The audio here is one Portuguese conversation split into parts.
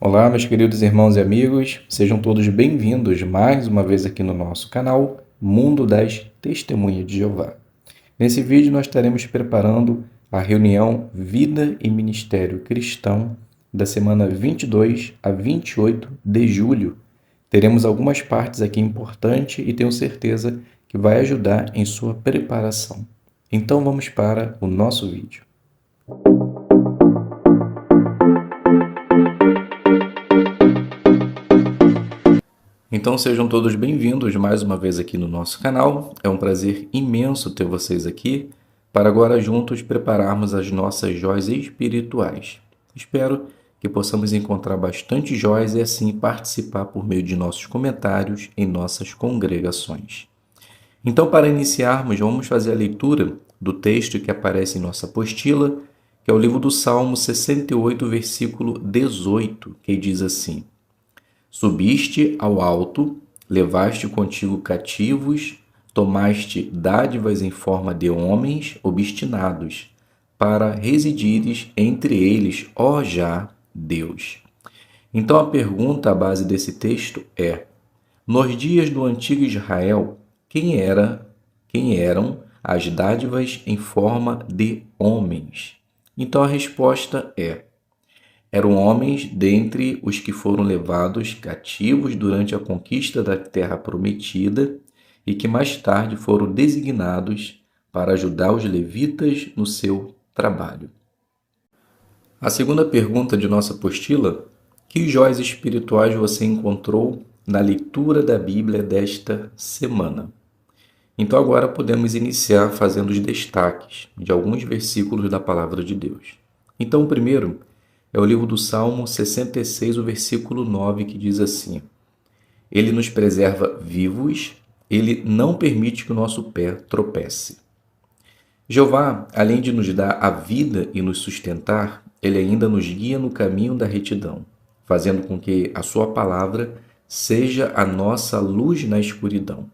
Olá, meus queridos irmãos e amigos, sejam todos bem-vindos mais uma vez aqui no nosso canal Mundo das Testemunhas de Jeová. Nesse vídeo nós estaremos preparando a reunião Vida e Ministério Cristão da semana 22 a 28 de julho. Teremos algumas partes aqui importantes e tenho certeza que vai ajudar em sua preparação. Então vamos para o nosso vídeo. Então sejam todos bem-vindos mais uma vez aqui no nosso canal. É um prazer imenso ter vocês aqui para agora juntos prepararmos as nossas joias espirituais. Espero que possamos encontrar bastante joias e assim participar por meio de nossos comentários em nossas congregações. Então, para iniciarmos, vamos fazer a leitura do texto que aparece em nossa apostila, que é o livro do Salmo 68, versículo 18, que diz assim: Subiste ao alto, levaste contigo cativos, tomaste dádivas em forma de homens obstinados, para residires entre eles, ó já Deus. Então a pergunta à base desse texto é: nos dias do antigo Israel, quem eram as dádivas em forma de homens? Então a resposta é: eram homens dentre os que foram levados cativos durante a conquista da terra prometida e que mais tarde foram designados para ajudar os levitas no seu trabalho. A segunda pergunta de nossa apostila: que joias espirituais você encontrou na leitura da Bíblia desta semana? Então agora podemos iniciar fazendo os destaques de alguns versículos da Palavra de Deus. Então o primeiro é o livro do Salmo 66, o versículo 9, que diz assim: Ele nos preserva vivos, Ele não permite que o nosso pé tropece. Jeová, além de nos dar a vida e nos sustentar, Ele ainda nos guia no caminho da retidão, fazendo com que a sua palavra seja a nossa luz na escuridão.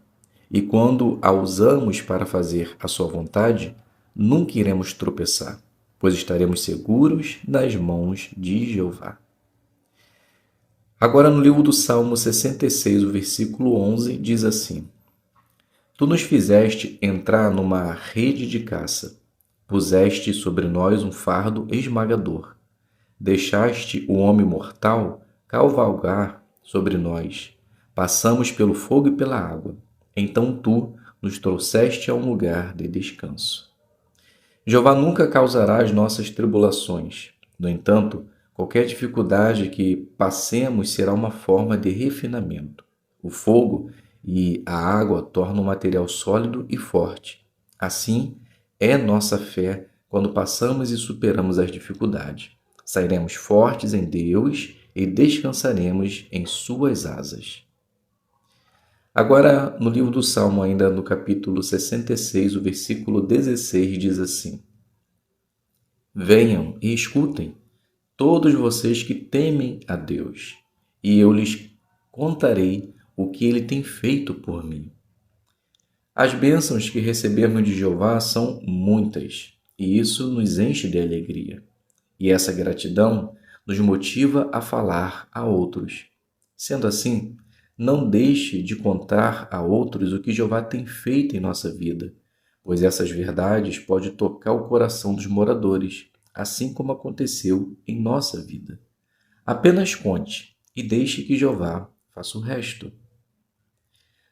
E quando a usamos para fazer a sua vontade, nunca iremos tropeçar, pois estaremos seguros nas mãos de Jeová. Agora no livro do Salmo 66, o versículo 11, diz assim: Tu nos fizeste entrar numa rede de caça, puseste sobre nós um fardo esmagador, deixaste o homem mortal cavalgar sobre nós, passamos pelo fogo e pela água, então tu nos trouxeste a um lugar de descanso. Jeová nunca causará as nossas tribulações. No entanto, qualquer dificuldade que passemos será uma forma de refinamento. O fogo e a água tornam o material sólido e forte. Assim é nossa fé quando passamos e superamos as dificuldades. Sairemos fortes em Deus e descansaremos em suas asas. Agora, no livro do Salmo, ainda no capítulo 66, o versículo 16, diz assim: Venham e escutem, todos vocês que temem a Deus, e eu lhes contarei o que ele tem feito por mim. As bênçãos que recebemos de Jeová são muitas, e isso nos enche de alegria. E essa gratidão nos motiva a falar a outros. Sendo assim, não deixe de contar a outros o que Jeová tem feito em nossa vida, pois essas verdades podem tocar o coração dos moradores, assim como aconteceu em nossa vida. Apenas conte e deixe que Jeová faça o resto.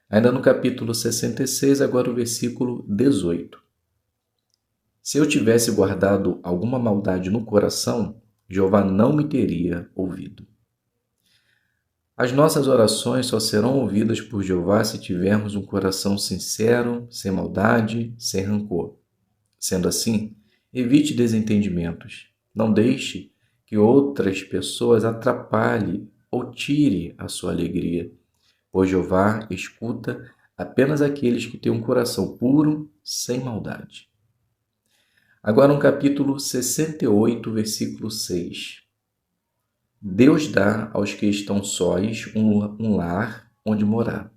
Ainda no capítulo 66, agora o versículo 18. Se eu tivesse guardado alguma maldade no coração, Jeová não me teria ouvido. As nossas orações só serão ouvidas por Jeová se tivermos um coração sincero, sem maldade, sem rancor. Sendo assim, evite desentendimentos. Não deixe que outras pessoas atrapalhem ou tirem a sua alegria, pois Jeová escuta apenas aqueles que têm um coração puro, sem maldade. Agora no capítulo 68, versículo 6. Deus dá aos que estão sós um lar onde morar.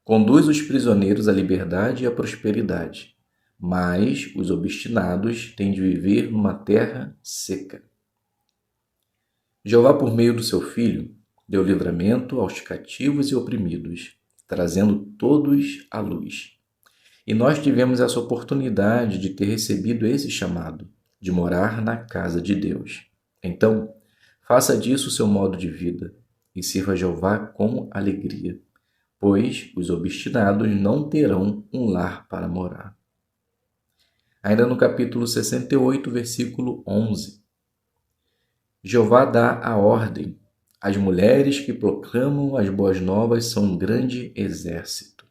Conduz os prisioneiros à liberdade e à prosperidade, mas os obstinados têm de viver numa terra seca. Jeová, por meio do seu Filho, deu livramento aos cativos e oprimidos, trazendo todos à luz. E nós tivemos essa oportunidade de ter recebido esse chamado, de morar na casa de Deus. Então, faça disso o seu modo de vida e sirva a Jeová com alegria, pois os obstinados não terão um lar para morar. Ainda no capítulo 68, versículo 11. Jeová dá a ordem. As mulheres que proclamam as boas novas são um grande exército.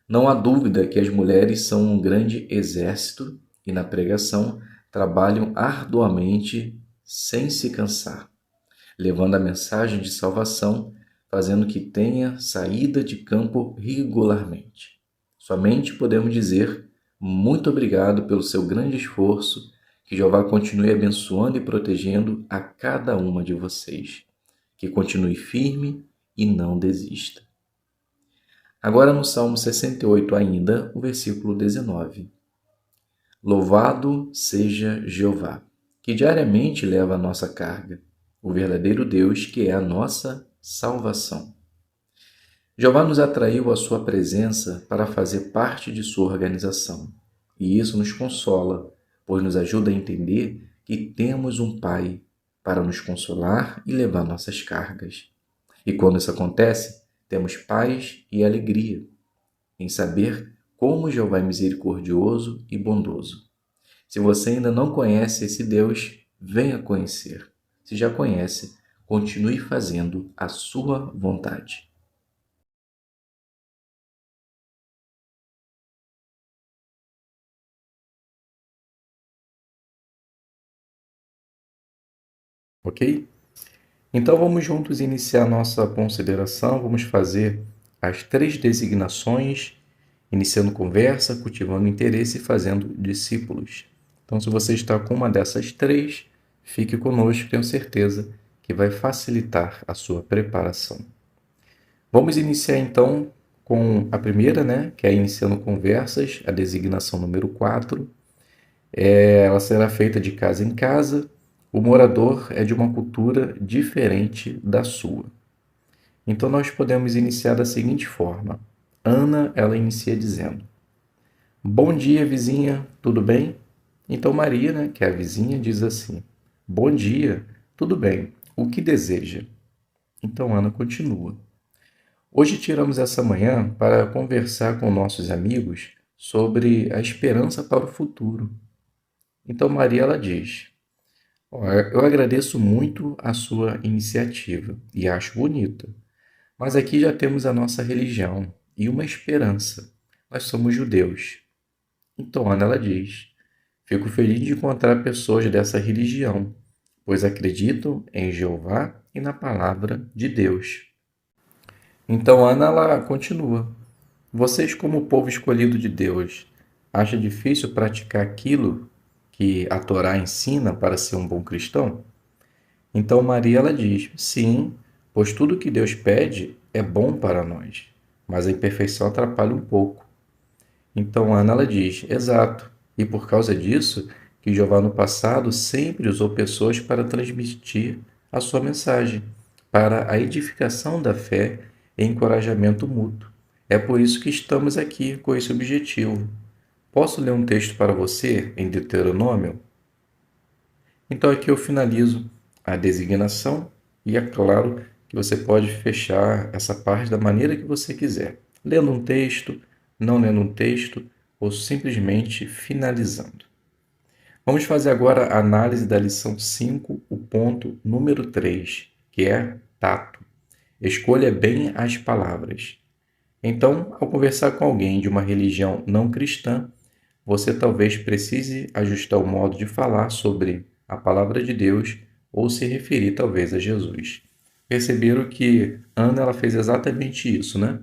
Não há dúvida que as mulheres são um grande exército e na pregação trabalham arduamente sem se cansar, levando a mensagem de salvação, fazendo que tenha saída de campo regularmente. Somente podemos dizer muito obrigado pelo seu grande esforço, que Jeová continue abençoando e protegendo a cada uma de vocês, que continue firme e não desista. Agora no Salmo 68 ainda, o versículo 19. Louvado seja Jeová, que diariamente leva a nossa carga, o verdadeiro Deus que é a nossa salvação. Jeová nos atraiu à sua presença para fazer parte de sua organização, e isso nos consola, pois nos ajuda a entender que temos um Pai para nos consolar e levar nossas cargas. E quando isso acontece, temos paz e alegria em saber como Jeová é misericordioso e bondoso. Se você ainda não conhece esse Deus, venha conhecer. Se já conhece, continue fazendo a sua vontade. Ok? Então vamos juntos iniciar nossa consideração. Vamos fazer as 3 designações, iniciando conversa, cultivando interesse e fazendo discípulos. Então, se você está com uma dessas 3, fique conosco, tenho certeza que vai facilitar a sua preparação. Vamos iniciar então com a primeira, né, que é iniciando conversas, a designação número 4. Ela será feita de casa em casa. O morador é de uma cultura diferente da sua. Então, nós podemos iniciar da seguinte forma. Ana, ela inicia dizendo: Bom dia, vizinha, tudo bem? Então, Maria, né, que é a vizinha, diz assim: Bom dia, tudo bem, o que deseja? Então, Ana continua: Hoje tiramos essa manhã para conversar com nossos amigos sobre a esperança para o futuro. Então, Maria, ela diz: Eu agradeço muito a sua iniciativa e acho bonita. Mas aqui já temos a nossa religião e uma esperança. Nós somos judeus. Então Ana ela diz: Fico feliz de encontrar pessoas dessa religião, pois acreditam em Jeová e na palavra de Deus. Então Ana ela continua: Vocês, como povo escolhido de Deus, acham difícil praticar aquilo que a Torá ensina para ser um bom cristão? Então Maria ela diz: Sim, pois tudo que Deus pede é bom para nós, mas a imperfeição atrapalha um pouco. Então Ana ela diz: Exato, e por causa disso que Jeová no passado sempre usou pessoas para transmitir a sua mensagem, para a edificação da fé e encorajamento mútuo. É por isso que estamos aqui com esse objetivo. Posso ler um texto para você em Deuteronômio? Então aqui eu finalizo a designação e é claro que você pode fechar essa parte da maneira que você quiser, lendo um texto, não lendo um texto ou simplesmente finalizando. Vamos fazer agora a análise da lição 5, o ponto número 3, que é tato. Escolha bem as palavras. Então, ao conversar com alguém de uma religião não cristã, você talvez precise ajustar o modo de falar sobre a palavra de Deus ou se referir talvez a Jesus. Perceberam que Ana ela fez exatamente isso, né?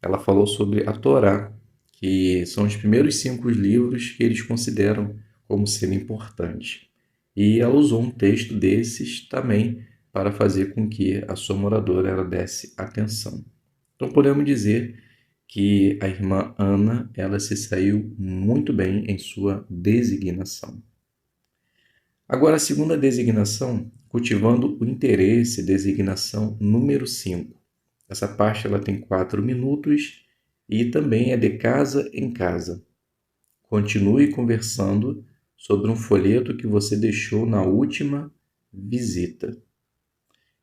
Ela falou sobre a Torá, que são os primeiros 5 livros que eles consideram como sendo importantes. E ela usou um texto desses também para fazer com que a sua moradora ela desse atenção. Então podemos dizer que a irmã Ana ela se saiu muito bem em sua designação. Agora, a segunda designação cultivando o interesse, designação número 5. Essa parte ela tem 4 minutos e também é de casa em casa. Continue conversando sobre um folheto que você deixou na última visita.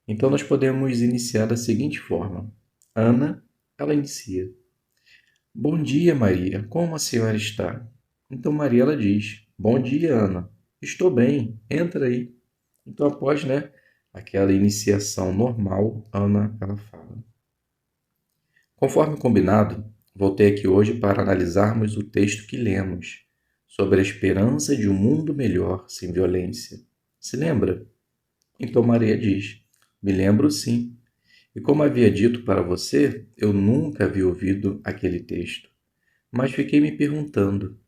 Então, nós podemos iniciar da seguinte forma. Ana, ela inicia. Bom dia, Maria. Como a senhora está? Então, Maria, ela diz. Bom dia, Ana. Estou bem. Entra aí. Então, após, aquela iniciação normal, Ana, ela fala. Conforme combinado, voltei aqui hoje para analisarmos o texto que lemos sobre a esperança de um mundo melhor sem violência. Se lembra? Então Maria diz, me lembro sim. E como havia dito para você, eu nunca havia ouvido aquele texto. Mas fiquei me perguntando,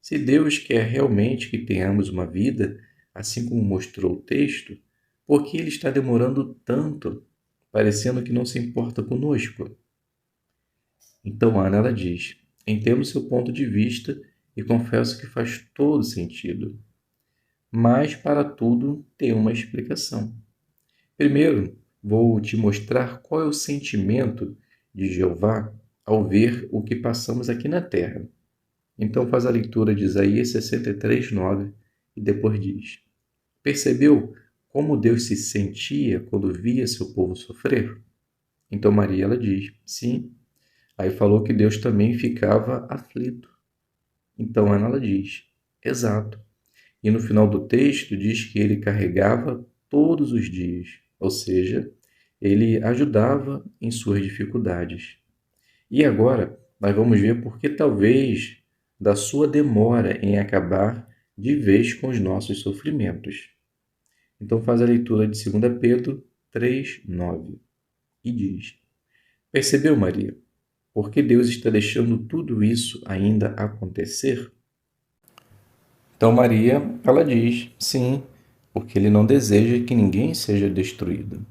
se Deus quer realmente que tenhamos uma vida, assim como mostrou o texto, por que Ele está demorando tanto, parecendo que não se importa conosco? Então Ana, ela diz, entendo seu ponto de vista e confesso que faz todo sentido. Mas para tudo tem uma explicação. Primeiro, vou te mostrar qual é o sentimento de Jeová ao ver o que passamos aqui na terra. Então faz a leitura de Isaías 63:9 e depois diz, percebeu como Deus se sentia quando via seu povo sofrer? Então Maria, ela diz, sim. Aí falou que Deus também ficava aflito. Então Ana, ela diz, exato. E no final do texto diz que ele carregava todos os dias, ou seja, ele ajudava em suas dificuldades. E agora nós vamos ver por que talvez da sua demora em acabar de vez com os nossos sofrimentos. Então faz a leitura de 2 Pedro 3:9 e diz, percebeu, Maria, por que Deus está deixando tudo isso ainda acontecer? Então Maria, ela diz, sim, porque ele não deseja que ninguém seja destruído.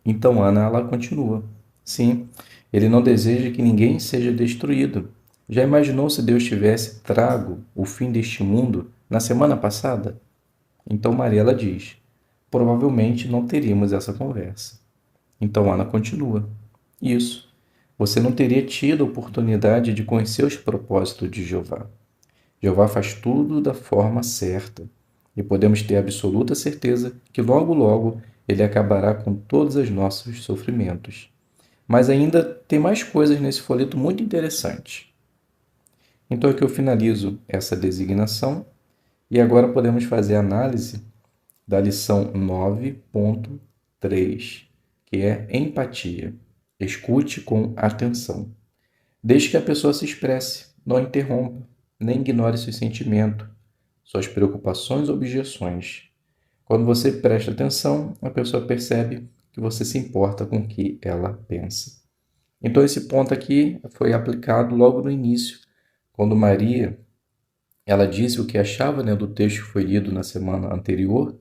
Então Ana, ela continua, sim, ele não deseja que ninguém seja destruído. Já imaginou se Deus tivesse trago o fim deste mundo na semana passada? Então Maria, ela diz, provavelmente não teríamos essa conversa. Então Ana continua, isso, você não teria tido a oportunidade de conhecer os propósitos de Jeová. Jeová faz tudo da forma certa e podemos ter absoluta certeza que logo, logo ele acabará com todos os nossos sofrimentos. Mas ainda tem mais coisas nesse folheto muito interessantes. Então aqui eu finalizo essa designação e agora podemos fazer a análise da lição 9.3, que é empatia. Escute com atenção. Deixe que a pessoa se expresse, não interrompa, nem ignore seus sentimentos, suas preocupações ou objeções. Quando você presta atenção, a pessoa percebe que você se importa com o que ela pensa. Então esse ponto aqui foi aplicado logo no início, quando Maria, ela disse o que achava, do texto que foi lido na semana anterior,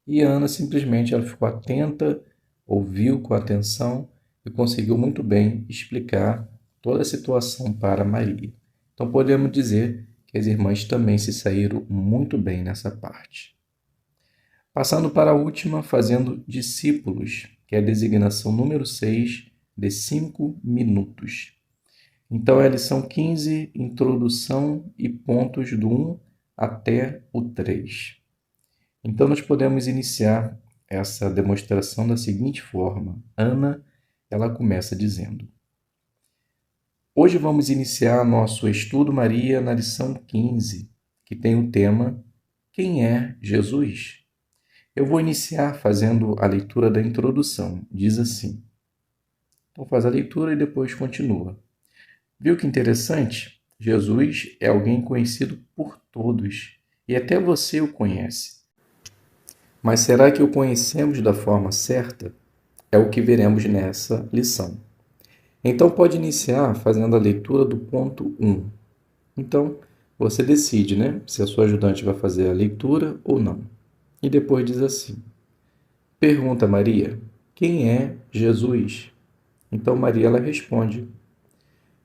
e Ana simplesmente ela ficou atenta, ouviu com atenção e conseguiu muito bem explicar toda a situação para Maria. Então podemos dizer que as irmãs também se saíram muito bem nessa parte. Passando para a última, fazendo discípulos, que é a designação número 6 de 5 minutos. Então é a lição 15, introdução e pontos do 1 até o 3. Então nós podemos iniciar essa demonstração da seguinte forma. Ana, ela começa dizendo, hoje vamos iniciar nosso estudo Maria na lição 15, que tem o tema Quem é Jesus? Eu vou iniciar fazendo a leitura da introdução. Diz assim. Então faz a leitura e depois continua. Viu que interessante? Jesus é alguém conhecido por todos e até você o conhece. Mas será que o conhecemos da forma certa? É o que veremos nessa lição. Então pode iniciar fazendo a leitura do ponto 1. Então você decide, se a sua ajudante vai fazer a leitura ou não. E depois diz assim. Pergunta Maria, quem é Jesus? Então Maria ela responde,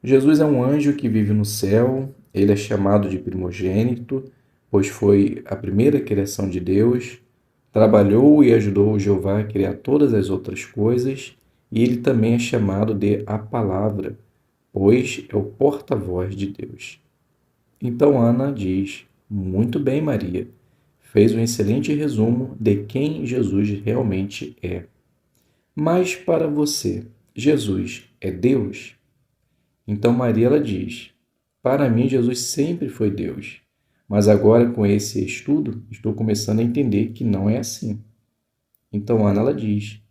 Jesus é um anjo que vive no céu, ele é chamado de primogênito, pois foi a primeira criação de Deus. Trabalhou e ajudou Jeová a criar todas as outras coisas, e ele também é chamado de a Palavra, pois é o porta-voz de Deus. Então Ana diz: Muito bem, Maria. Fez um excelente resumo de quem Jesus realmente é. Mas para você, Jesus é Deus? Então Maria ela diz: Para mim, Jesus sempre foi Deus. Mas agora, com esse estudo, estou começando a entender que não é assim. Então Ana ela diz: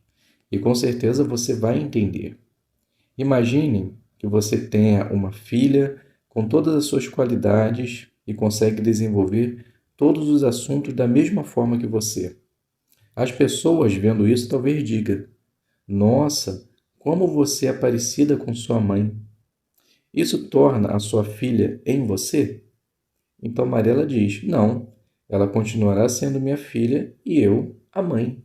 E com certeza você vai entender. Imagine que você tenha uma filha com todas as suas qualidades e consegue desenvolver todos os assuntos da mesma forma que você. As pessoas vendo isso talvez digam: Nossa, como você é parecida com sua mãe. Isso torna a sua filha em você? Então Mariela diz: Não, ela continuará sendo minha filha e eu a mãe.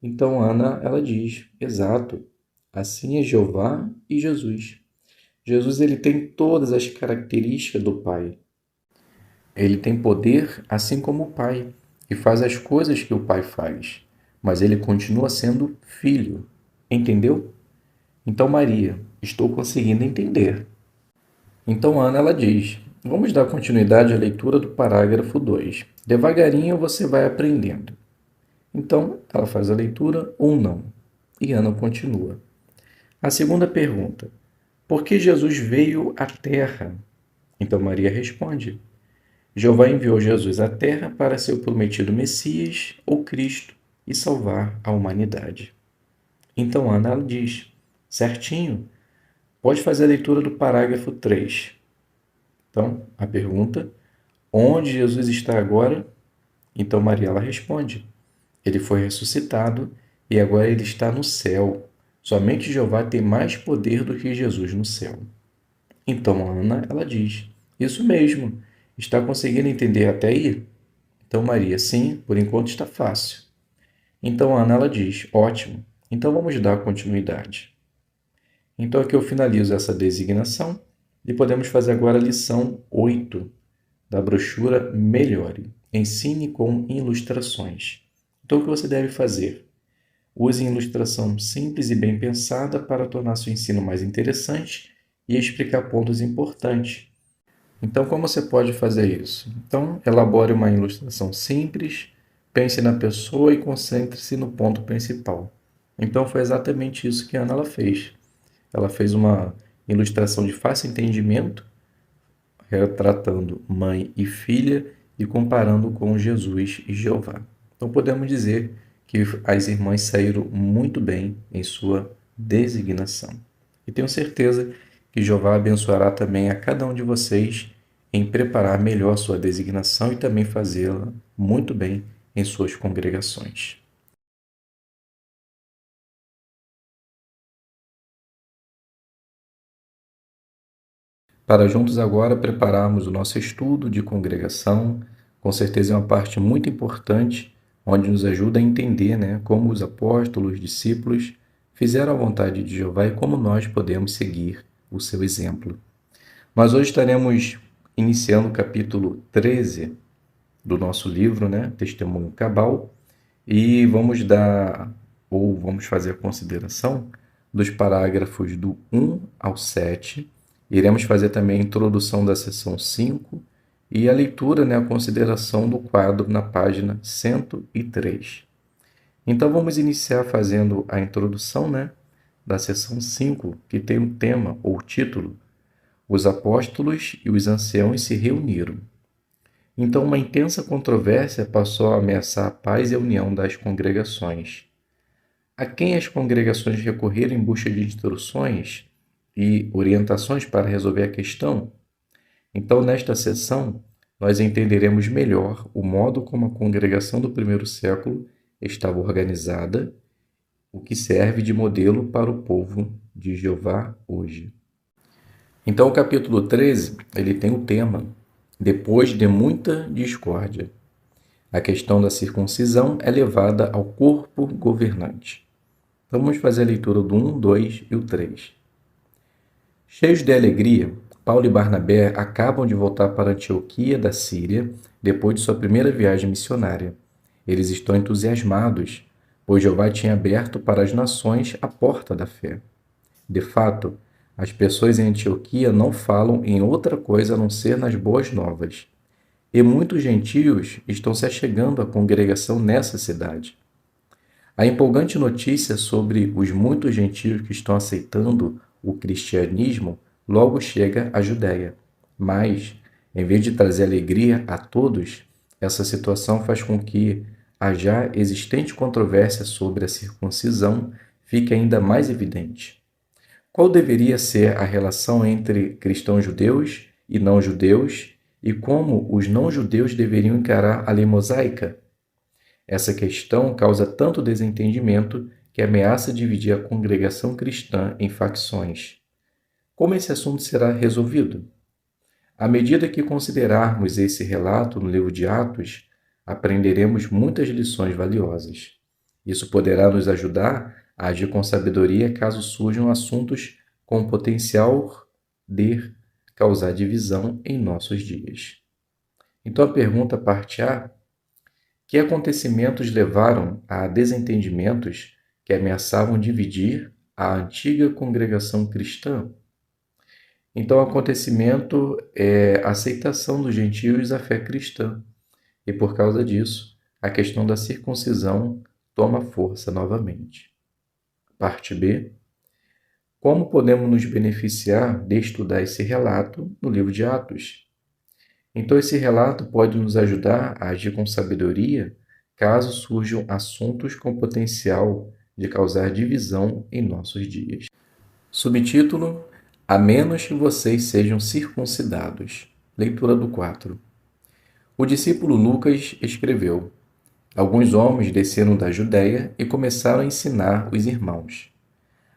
Então Ana ela diz: Exato, assim é Jeová e Jesus. Jesus ele tem todas as características do Pai. Ele tem poder assim como o Pai e faz as coisas que o Pai faz, mas ele continua sendo filho. Entendeu? Então Maria, estou conseguindo entender. Então Ana ela diz: Vamos dar continuidade à leitura do parágrafo 2. Devagarinho você vai aprendendo. Então ela faz a leitura ou não. E Ana continua. A segunda pergunta: Por que Jesus veio à Terra? Então Maria responde: Jeová enviou Jesus à Terra para ser o prometido Messias ou Cristo e salvar a humanidade. Então Ana ela diz: Certinho, pode fazer a leitura do parágrafo 3. Então, a pergunta: Onde Jesus está agora? Então Maria ela responde: Ele foi ressuscitado e agora ele está no céu. Somente Jeová tem mais poder do que Jesus no céu. Então Ana, ela diz: Isso mesmo. Está conseguindo entender até aí? Então Maria: Sim, por enquanto está fácil. Então Ana, ela diz: Ótimo. Então vamos dar continuidade. Então aqui eu finalizo essa designação e podemos fazer agora a lição 8 da brochura Melhore. Ensine com ilustrações. Então o que você deve fazer? Use ilustração simples e bem pensada para tornar seu ensino mais interessante e explicar pontos importantes. Então, como você pode fazer isso? Então, elabore uma ilustração simples, pense na pessoa e concentre-se no ponto principal. Então, foi exatamente isso que a Ana ela fez. Ela fez uma ilustração de fácil entendimento, retratando mãe e filha e comparando com Jesus e Jeová. Então, podemos dizer que as irmãs saíram muito bem em sua designação. E tenho certeza que Jeová abençoará também a cada um de vocês em preparar melhor sua designação e também fazê-la muito bem em suas congregações. Para juntos agora prepararmos o nosso estudo de congregação, com certeza é uma parte muito importante, onde nos ajuda a entender, como os apóstolos, os discípulos fizeram a vontade de Jeová e como nós podemos seguir o seu exemplo. Mas hoje estaremos iniciando o capítulo 13 do nosso livro, Testemunho Cabal, e vamos fazer a consideração dos parágrafos do 1 ao 7. Iremos fazer também a introdução da seção 5 e a leitura, a consideração do quadro na página 103. Então vamos iniciar fazendo a introdução, da seção 5, que tem o tema ou título: Os apóstolos e os anciãos se reuniram. Então, uma intensa controvérsia passou a ameaçar a paz e a união das congregações. A quem as congregações recorreram em busca de instruções e orientações para resolver a questão? Então, nesta sessão, nós entenderemos melhor o modo como a congregação do primeiro século estava organizada, o que serve de modelo para o povo de Jeová hoje. Então, o capítulo 13, ele tem o tema: Depois de muita discórdia. A questão da circuncisão é levada ao corpo governante. Então, vamos fazer a leitura do 1, 2 e o 3. Cheios de alegria, Paulo e Barnabé acabam de voltar para Antioquia da Síria depois de sua primeira viagem missionária. Eles estão entusiasmados, pois Jeová tinha aberto para as nações a porta da fé. De fato, as pessoas em Antioquia não falam em outra coisa a não ser nas boas novas. E muitos gentios estão se achegando à congregação nessa cidade. A empolgante notícia sobre os muitos gentios que estão aceitando o cristianismo logo chega à Judéia. Mas, em vez de trazer alegria a todos, essa situação faz com que a já existente controvérsia sobre a circuncisão fique ainda mais evidente. Qual deveria ser a relação entre cristãos judeus e não-judeus e como os não-judeus deveriam encarar a lei mosaica? Essa questão causa tanto desentendimento que ameaça dividir a congregação cristã em facções. Como esse assunto será resolvido? À medida que considerarmos esse relato no livro de Atos, aprenderemos muitas lições valiosas. Isso poderá nos ajudar a agir com sabedoria caso surjam assuntos com potencial de causar divisão em nossos dias. Então a pergunta parte A: que acontecimentos levaram a desentendimentos que ameaçavam dividir a antiga congregação cristã? Então, o acontecimento é a aceitação dos gentios à fé cristã, e por causa disso, a questão da circuncisão toma força novamente. Parte B: como podemos nos beneficiar de estudar esse relato no livro de Atos? Então, esse relato pode nos ajudar a agir com sabedoria caso surjam assuntos com potencial de causar divisão em nossos dias. Subtítulo: A menos que vocês sejam circuncidados. Leitura do 4. O discípulo Lucas escreveu: Alguns homens desceram da Judéia e começaram a ensinar os irmãos: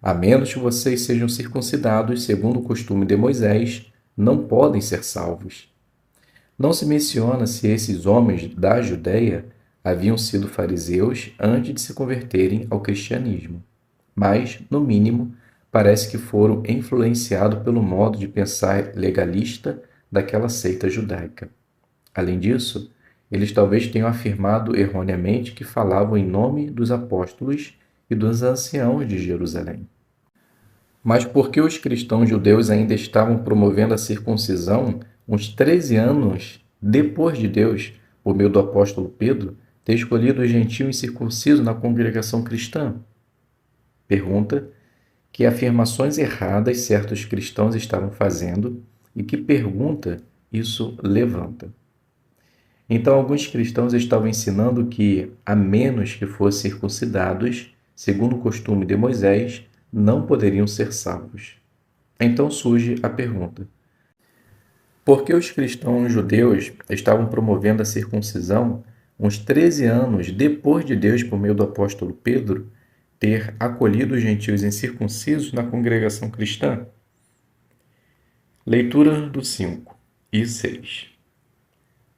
A menos que vocês sejam circuncidados segundo o costume de Moisés, não podem ser salvos. Não se menciona se esses homens da Judéia haviam sido fariseus antes de se converterem ao cristianismo, mas, no mínimo, parece que foram influenciados pelo modo de pensar legalista daquela seita judaica. Além disso, eles talvez tenham afirmado erroneamente que falavam em nome dos apóstolos e dos anciãos de Jerusalém. Mas por que os cristãos judeus ainda estavam promovendo a circuncisão uns 13 anos depois de Deus, por meio do apóstolo Pedro, ter escolhido os gentios incircuncisos na congregação cristã? Pergunta: que afirmações erradas certos cristãos estavam fazendo e que pergunta isso levanta? Então, alguns cristãos estavam ensinando que, a menos que fossem circuncidados, segundo o costume de Moisés, não poderiam ser salvos. Então surge a pergunta: por que os cristãos judeus estavam promovendo a circuncisão uns 13 anos depois de Deus, por meio do apóstolo Pedro, ter acolhido os gentios incircuncisos na congregação cristã? Leitura do 5 e 6.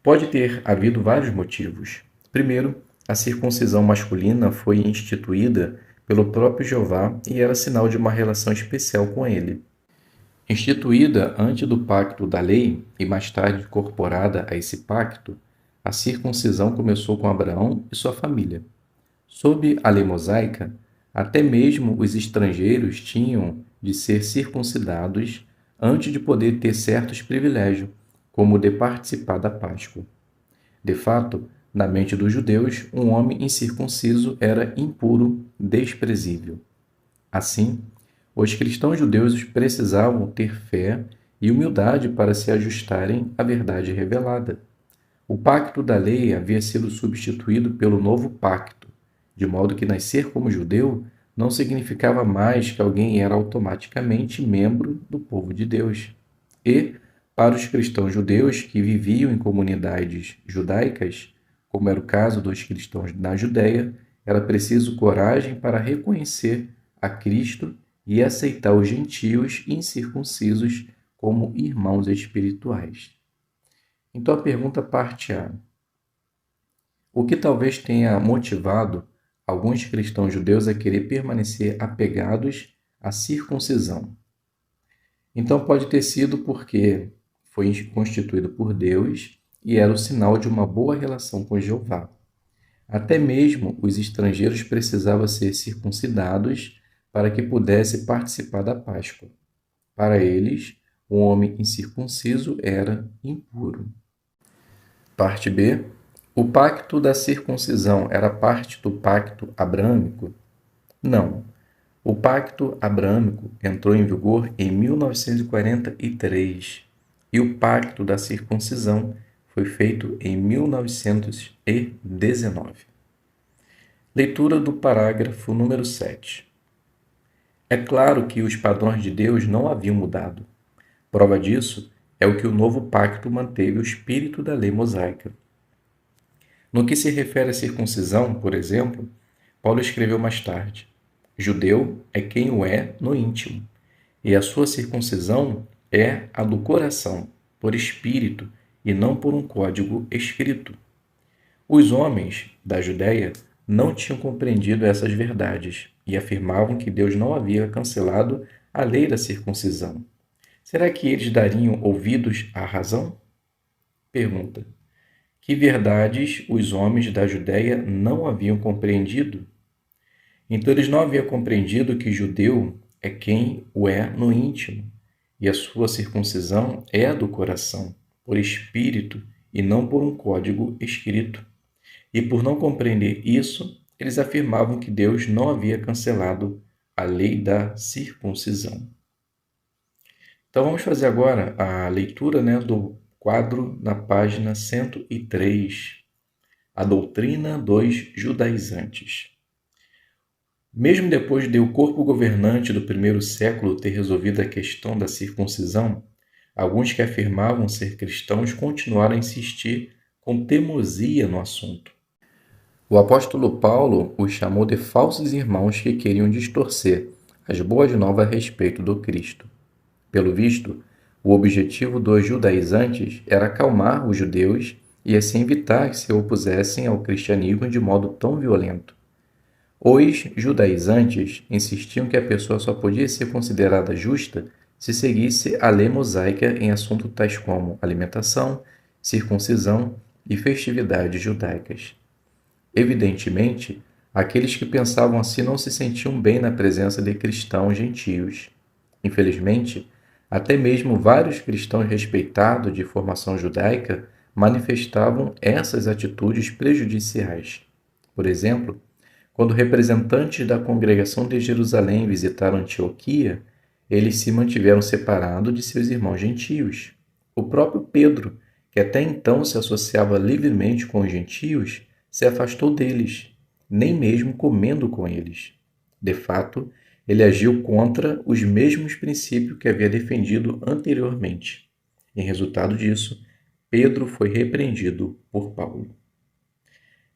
Pode ter havido vários motivos. Primeiro, a circuncisão masculina foi instituída pelo próprio Jeová e era sinal de uma relação especial com ele. Instituída antes do pacto da lei e mais tarde incorporada a esse pacto, a circuncisão começou com Abraão e sua família. Sob a lei mosaica, até mesmo os estrangeiros tinham de ser circuncidados antes de poder ter certos privilégios, como o de participar da Páscoa. De fato, na mente dos judeus, um homem incircunciso era impuro, desprezível. Assim, os cristãos judeus precisavam ter fé e humildade para se ajustarem à verdade revelada. O pacto da lei havia sido substituído pelo novo pacto, de modo que nascer como judeu não significava mais que alguém era automaticamente membro do povo de Deus. E, para os cristãos judeus que viviam em comunidades judaicas, como era o caso dos cristãos na Judéia, era preciso coragem para reconhecer a Cristo e aceitar os gentios incircuncisos como irmãos espirituais. Então a pergunta parte A: o que talvez tenha motivado alguns cristãos judeus a querer permanecer apegados à circuncisão? Então pode ter sido porque foi constituído por Deus e era o sinal de uma boa relação com Jeová. Até mesmo os estrangeiros precisavam ser circuncidados para que pudesse participar da Páscoa. Para eles, o homem incircunciso era impuro. Parte B. O pacto da circuncisão era parte do pacto abrâmico? Não. O pacto abrâmico entrou em vigor em 1943 e o pacto da circuncisão foi feito em 1919. Leitura do parágrafo número 7. É claro que os padrões de Deus não haviam mudado. Prova disso é o que o novo pacto manteve o espírito da lei mosaica. No que se refere à circuncisão, por exemplo, Paulo escreveu mais tarde: judeu é quem o é no íntimo, e a sua circuncisão é a do coração, por espírito e não por um código escrito. Os homens da Judéia não tinham compreendido essas verdades e afirmavam que Deus não havia cancelado a lei da circuncisão. Será que eles dariam ouvidos à razão? Pergunta: que verdades os homens da Judéia não haviam compreendido? Então eles não haviam compreendido que judeu é quem o é no íntimo, e a sua circuncisão é a do coração, por espírito e não por um código escrito. E por não compreender isso, eles afirmavam que Deus não havia cancelado a lei da circuncisão. Então vamos fazer agora a leitura, do quadro na página 103, a doutrina dos judaizantes. Mesmo depois de o corpo governante do primeiro século ter resolvido a questão da circuncisão, alguns que afirmavam ser cristãos continuaram a insistir com teimosia no assunto. O apóstolo Paulo os chamou de falsos irmãos que queriam distorcer as boas novas a respeito do Cristo. Pelo visto, o objetivo dos judaizantes era acalmar os judeus e assim evitar que se opusessem ao cristianismo de modo tão violento. Os judaizantes insistiam que a pessoa só podia ser considerada justa se seguisse a lei mosaica em assuntos tais como alimentação, circuncisão e festividades judaicas. Evidentemente, aqueles que pensavam assim não se sentiam bem na presença de cristãos gentios. Infelizmente, até mesmo vários cristãos respeitados de formação judaica manifestavam essas atitudes prejudiciais. Por exemplo, quando representantes da congregação de Jerusalém visitaram Antioquia, eles se mantiveram separados de seus irmãos gentios. O próprio Pedro, que até então se associava livremente com os gentios, se afastou deles, nem mesmo comendo com eles. De fato, ele agiu contra os mesmos princípios que havia defendido anteriormente. Em resultado disso, Pedro foi repreendido por Paulo.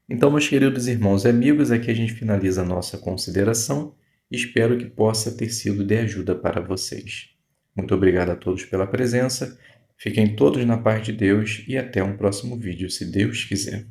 Então, meus queridos irmãos e amigos, aqui a gente finaliza a nossa consideração. Espero que possa ter sido de ajuda para vocês. Muito obrigado a todos pela presença. Fiquem todos na paz de Deus e até um próximo vídeo, se Deus quiser.